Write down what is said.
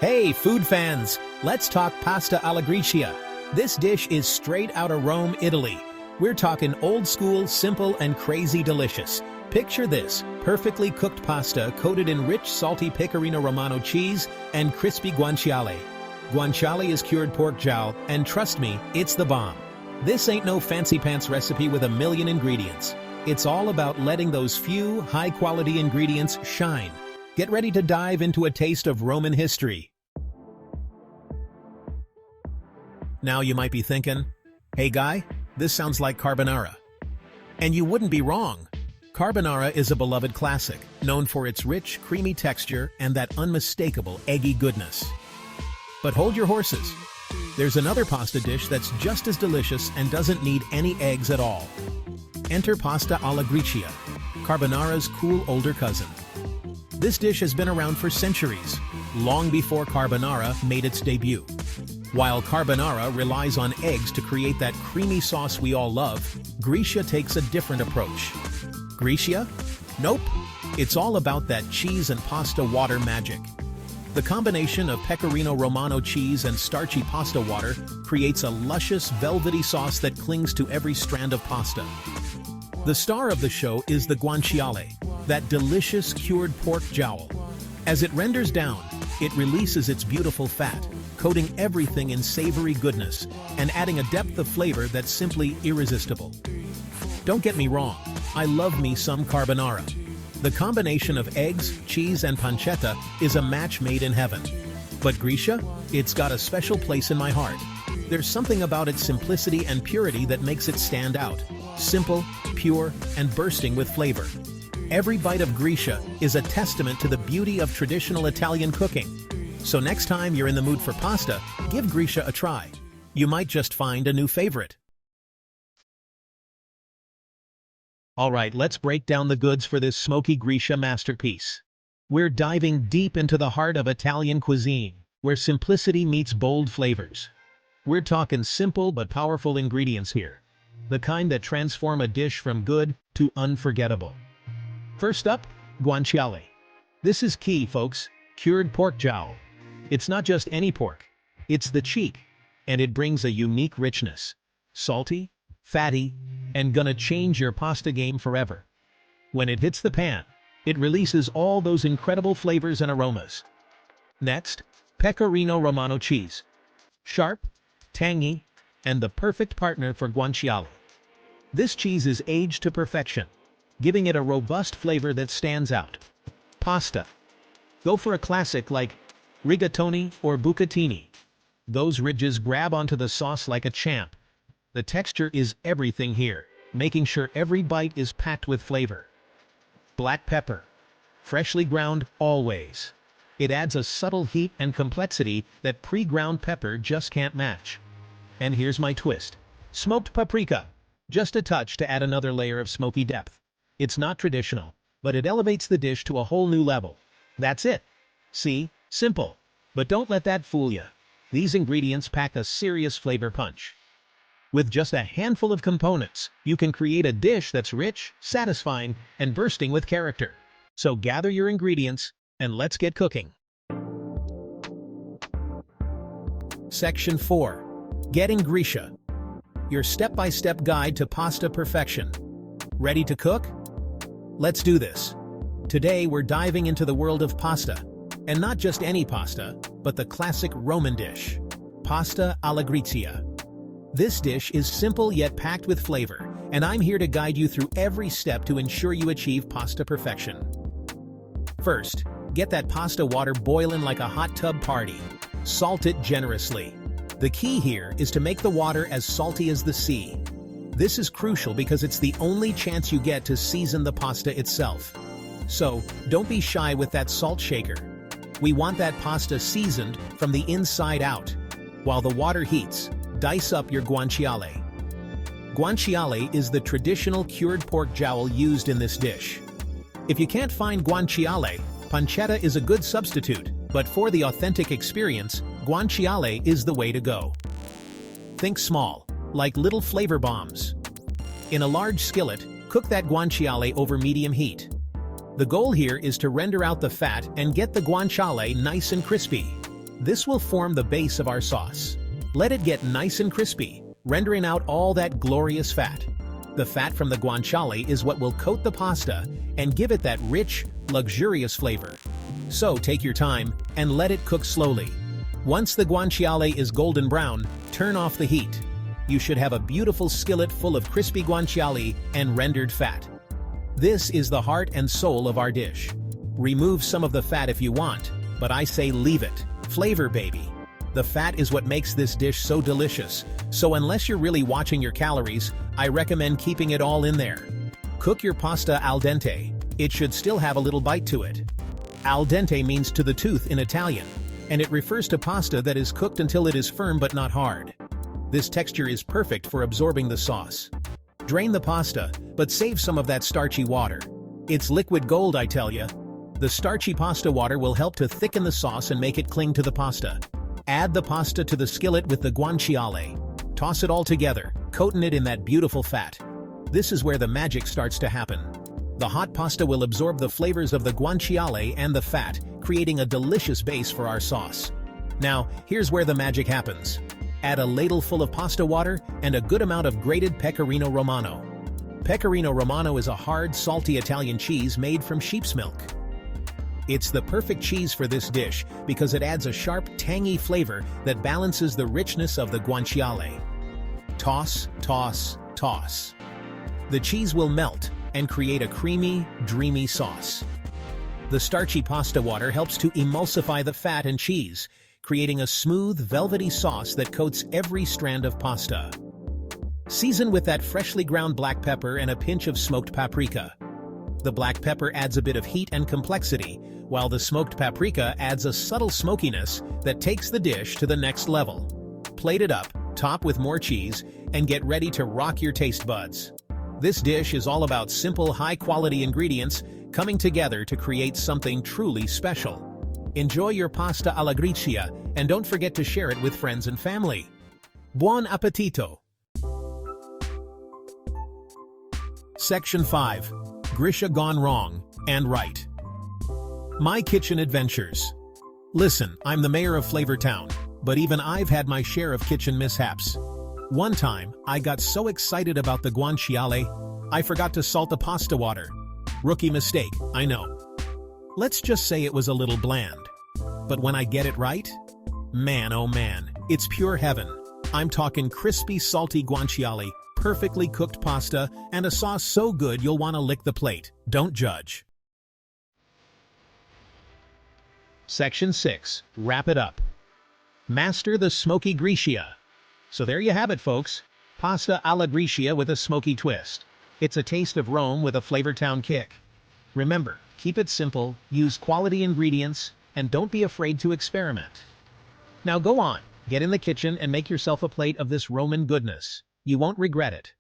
Hey, food fans! Let's talk pasta alla Gricia. This dish is straight out of Rome, Italy. We're talking old school, simple, and crazy delicious. Picture this, perfectly cooked pasta coated in rich, salty pecorino romano cheese and crispy guanciale. Guanciale is cured pork jowl, and trust me, it's the bomb. This ain't no fancy pants recipe with a million ingredients. It's all about letting those few, high-quality ingredients shine. Get ready to dive into a taste of Roman history. Now you might be thinking, hey guy, this sounds like carbonara. And you wouldn't be wrong. Carbonara is a beloved classic, known for its rich, creamy texture and that unmistakable eggy goodness. But hold your horses. There's another pasta dish that's just as delicious and doesn't need any eggs at all. Enter pasta alla Gricia, carbonara's cool older cousin. This dish has been around for centuries, long before carbonara made its debut. While carbonara relies on eggs to create that creamy sauce we all love, Gricia takes a different approach. Gricia? Nope. It's all about that cheese and pasta water magic. The combination of pecorino romano cheese and starchy pasta water creates a luscious, velvety sauce that clings to every strand of pasta. The star of the show is the guanciale, that delicious cured pork jowl. As it renders down, it releases its beautiful fat, coating everything in savory goodness and adding a depth of flavor that's simply irresistible. Don't get me wrong, I love me some carbonara. The combination of eggs, cheese, and pancetta is a match made in heaven. But Gricia? It's got a special place in my heart. There's something about its simplicity and purity that makes it stand out. Simple, pure, and bursting with flavor. Every bite of Gricia is a testament to the beauty of traditional Italian cooking. So next time you're in the mood for pasta, give Gricia a try. You might just find a new favorite. Alright, let's break down the goods for this smoky Gricia masterpiece. We're diving deep into the heart of Italian cuisine, where simplicity meets bold flavors. We're talking simple but powerful ingredients here, the kind that transform a dish from good to unforgettable. First up, guanciale. This is key, folks, cured pork jowl. It's not just any pork, it's the cheek, and it brings a unique richness. Salty, fatty, and gonna change your pasta game forever. When it hits the pan, it releases all those incredible flavors and aromas. Next, pecorino romano cheese. Sharp, tangy, and the perfect partner for guanciale. This cheese is aged to perfection, giving it a robust flavor that stands out. Pasta. Go for a classic like rigatoni or bucatini. Those ridges grab onto the sauce like a champ. The texture is everything here, making sure every bite is packed with flavor. Black pepper. Freshly ground always. It adds a subtle heat and complexity that pre-ground pepper just can't match. And here's my twist. Smoked paprika. Just a touch to add another layer of smoky depth. It's not traditional, but it elevates the dish to a whole new level. That's it. See? Simple. But don't let that fool you. These ingredients pack a serious flavor punch. With just a handful of components, you can create a dish that's rich, satisfying, and bursting with character. So gather your ingredients, and let's get cooking. Section 4. Getting Gricia. Your step-by-step guide to pasta perfection. Ready to cook? Let's do this. Today we're diving into the world of pasta. And not just any pasta, but the classic Roman dish, pasta alla Gricia. This dish is simple yet packed with flavor, and I'm here to guide you through every step to ensure you achieve pasta perfection. First, get that pasta water boiling like a hot tub party. Salt it generously. The key here is to make the water as salty as the sea. This is crucial because it's the only chance you get to season the pasta itself. So, don't be shy with that salt shaker. We want that pasta seasoned from the inside out. While the water heats, dice up your guanciale. Guanciale is the traditional cured pork jowl used in this dish. If you can't find guanciale, pancetta is a good substitute, but for the authentic experience, guanciale is the way to go. Think small, like little flavor bombs. In a large skillet, cook that guanciale over medium heat. The goal here is to render out the fat and get the guanciale nice and crispy. This will form the base of our sauce. Let it get nice and crispy, rendering out all that glorious fat. The fat from the guanciale is what will coat the pasta and give it that rich, luxurious flavor. So take your time and let it cook slowly. Once the guanciale is golden brown, turn off the heat. You should have a beautiful skillet full of crispy guanciale and rendered fat. This is the heart and soul of our dish. Remove some of the fat if you want, but I say leave it. Flavor, baby. The fat is what makes this dish so delicious, so unless you're really watching your calories, I recommend keeping it all in there. Cook your pasta al dente. It should still have a little bite to it. Al dente means to the tooth in Italian, and it refers to pasta that is cooked until it is firm but not hard. This texture is perfect for absorbing the sauce. Drain the pasta, but save some of that starchy water. It's liquid gold, I tell ya. The starchy pasta water will help to thicken the sauce and make it cling to the pasta. Add the pasta to the skillet with the guanciale. Toss it all together, coating it in that beautiful fat. This is where the magic starts to happen. The hot pasta will absorb the flavors of the guanciale and the fat, creating a delicious base for our sauce. Now, here's where the magic happens. Add a ladle full of pasta water and a good amount of grated pecorino romano. Pecorino romano is a hard, salty Italian cheese made from sheep's milk. It's the perfect cheese for this dish because it adds a sharp, tangy flavor that balances the richness of the guanciale. Toss, toss, toss. The cheese will melt and create a creamy, dreamy sauce. The starchy pasta water helps to emulsify the fat and cheese, creating a smooth, velvety sauce that coats every strand of pasta. Season with that freshly ground black pepper and a pinch of smoked paprika. The black pepper adds a bit of heat and complexity, while the smoked paprika adds a subtle smokiness that takes the dish to the next level. Plate it up, top with more cheese, and get ready to rock your taste buds. This dish is all about simple, high-quality ingredients coming together to create something truly special. Enjoy your pasta alla Gricia, and don't forget to share it with friends and family. Buon appetito! Section 5. Gricia gone wrong and right. My kitchen adventures. Listen, I'm the mayor of Flavortown, but even I've had my share of kitchen mishaps. One time, I got so excited about the guanciale, I forgot to salt the pasta water. Rookie mistake, I know. Let's just say it was a little bland. But when I get it right, man oh man, it's pure heaven. I'm talking crispy, salty guanciale, perfectly cooked pasta, and a sauce so good you'll want to lick the plate. Don't judge. Section 6. Wrap it up. Master the smoky Gricia. So there you have it, folks. Pasta alla Gricia with a smoky twist. It's a taste of Rome with a Flavortown kick. Remember, keep it simple, use quality ingredients, and don't be afraid to experiment. Now go on, get in the kitchen and make yourself a plate of this Roman goodness. You won't regret it.